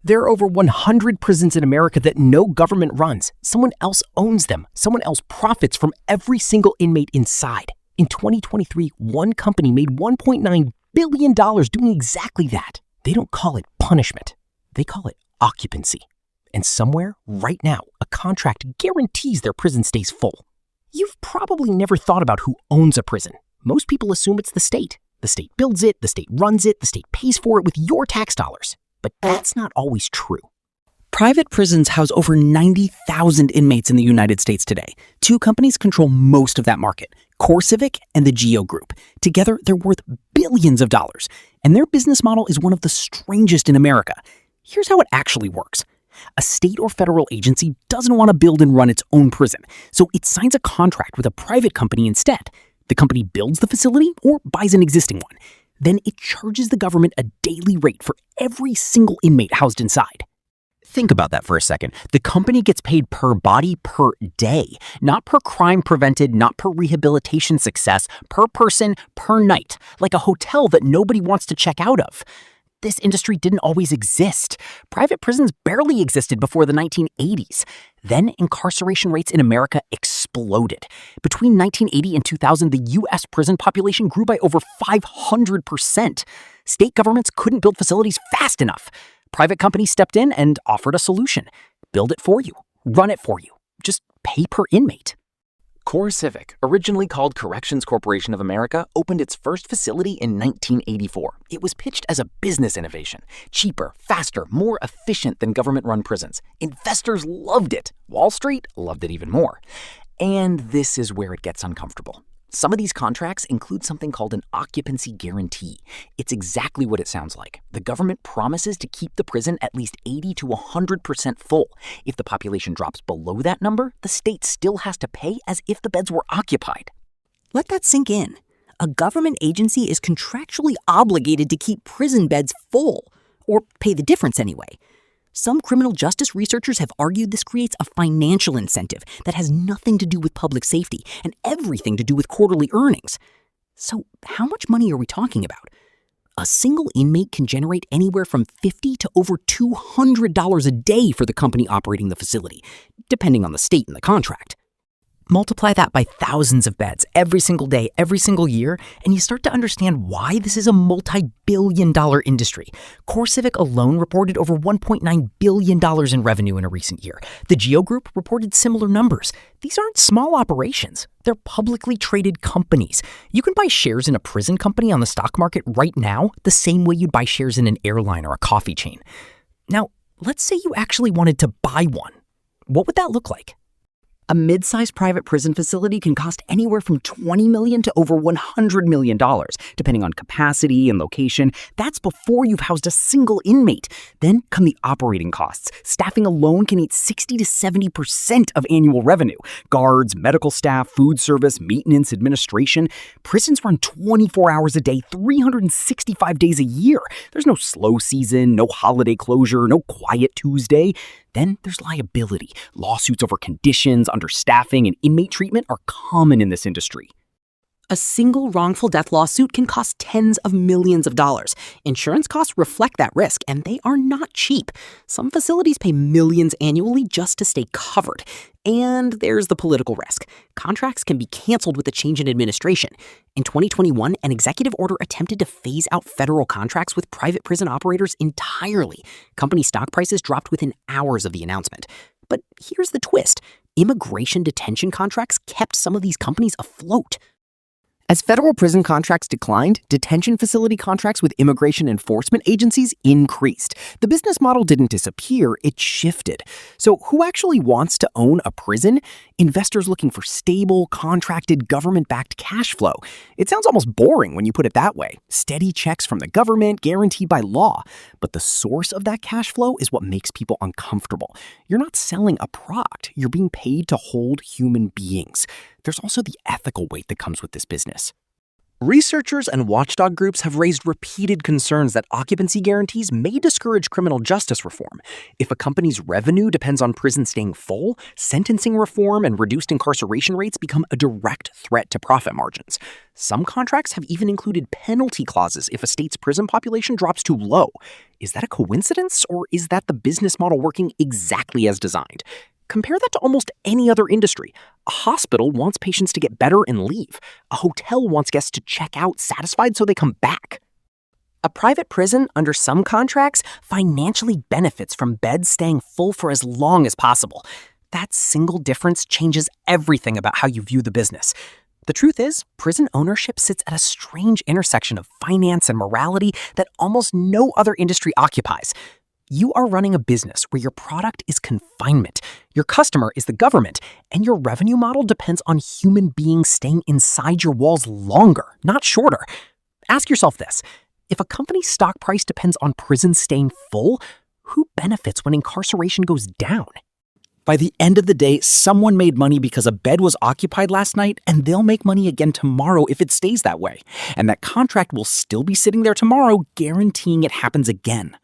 There are over 100 prisons in America that no government runs. Someone else owns them. Someone else profits from every single inmate inside. In 2023, one company made $1.9 billion doing exactly that. They don't call it punishment. They call it occupancy. And somewhere, right now, a contract guarantees their prison stays full. You've probably never thought about who owns a prison. Most people assume it's the state. The state builds it, the state runs it, the state pays for it with your tax dollars. But that's not always true. Private prisons house over 90,000 inmates in the United States today. Two companies control most of that market, CoreCivic and the Geo Group. Together, they're worth billions of dollars, and their business model is one of the strangest in America. Here's how it actually works. A state or federal agency doesn't want to build and run its own prison, so it signs a contract with a private company instead. The company builds the facility or buys an existing one. Then it charges the government a daily rate for every single inmate housed inside. Think about that for a second. The company gets paid per body per day, not per crime prevented, not per rehabilitation success, per person, per night, like a hotel that nobody wants to check out of. This industry didn't always exist. Private prisons barely existed before the 1980s. Then incarceration rates in America exploded. Between 1980 and 2000, the U.S. prison population grew by over 500%. State governments couldn't build facilities fast enough. Private companies stepped in and offered a solution. Build it for you. Run it for you. Just pay per inmate. CoreCivic, originally called Corrections Corporation of America, opened its first facility in 1984. It was pitched as a business innovation. Cheaper, faster, more efficient than government-run prisons. Investors loved it. Wall Street loved it even more. And this is where it gets uncomfortable. Some of these contracts include something called an occupancy guarantee. It's exactly what it sounds like. The government promises to keep the prison at least 80 to 100% full. If the population drops below that number, the state still has to pay as if the beds were occupied. Let that sink in. A government agency is contractually obligated to keep prison beds full, or pay the difference anyway. Some criminal justice researchers have argued this creates a financial incentive that has nothing to do with public safety and everything to do with quarterly earnings. So how much money are we talking about? A single inmate can generate anywhere from $50 to over $200 a day for the company operating the facility, depending on the state and the contract. Multiply that by thousands of beds every single day, every single year, and you start to understand why this is a multi-billion-dollar industry. CoreCivic alone reported over $1.9 billion in revenue in a recent year. The Geo Group reported similar numbers. These aren't small operations. They're publicly traded companies. You can buy shares in a prison company on the stock market right now, the same way you'd buy shares in an airline or a coffee chain. Now, let's say you actually wanted to buy one. What would that look like? A mid-sized private prison facility can cost anywhere from $20 million to over $100 million, depending on capacity and location. That's before you've housed a single inmate. Then come the operating costs. Staffing alone can eat 60 to 70% of annual revenue. Guards, medical staff, food service, maintenance, administration. Prisons run 24 hours a day, 365 days a year. There's no slow season, no holiday closure, no quiet Tuesday. Then there's liability. Lawsuits over conditions, understaffing, and inmate treatment are common in this industry. A single wrongful death lawsuit can cost tens of millions of dollars. Insurance costs reflect that risk, and they are not cheap. Some facilities pay millions annually just to stay covered. And there's the political risk. Contracts can be canceled with a change in administration. In 2021, an executive order attempted to phase out federal contracts with private prison operators entirely. Company stock prices dropped within hours of the announcement. But here's the twist. Immigration detention contracts kept some of these companies afloat. As federal prison contracts declined, detention facility contracts with immigration enforcement agencies increased. The business model didn't disappear, it shifted. So who actually wants to own a prison? Investors looking for stable, contracted, government-backed cash flow. It sounds almost boring when you put it that way. Steady checks from the government, guaranteed by law. But the source of that cash flow is what makes people uncomfortable. You're not selling a product, you're being paid to hold human beings. There's also the ethical weight that comes with this business. Researchers and watchdog groups have raised repeated concerns that occupancy guarantees may discourage criminal justice reform. If a company's revenue depends on prisons staying full, sentencing reform and reduced incarceration rates become a direct threat to profit margins. Some contracts have even included penalty clauses if a state's prison population drops too low. Is that a coincidence, or is that the business model working exactly as designed? Compare that to almost any other industry. A hospital wants patients to get better and leave. A hotel wants guests to check out satisfied so they come back. A private prison, under some contracts, financially benefits from beds staying full for as long as possible. That single difference changes everything about how you view the business. The truth is, prison ownership sits at a strange intersection of finance and morality that almost no other industry occupies. You are running a business where your product is confinement, your customer is the government, and your revenue model depends on human beings staying inside your walls longer, not shorter. Ask yourself this: if a company's stock price depends on prisons staying full, who benefits when incarceration goes down? By the end of the day, someone made money because a bed was occupied last night, and they'll make money again tomorrow if it stays that way. And that contract will still be sitting there tomorrow, guaranteeing it happens again.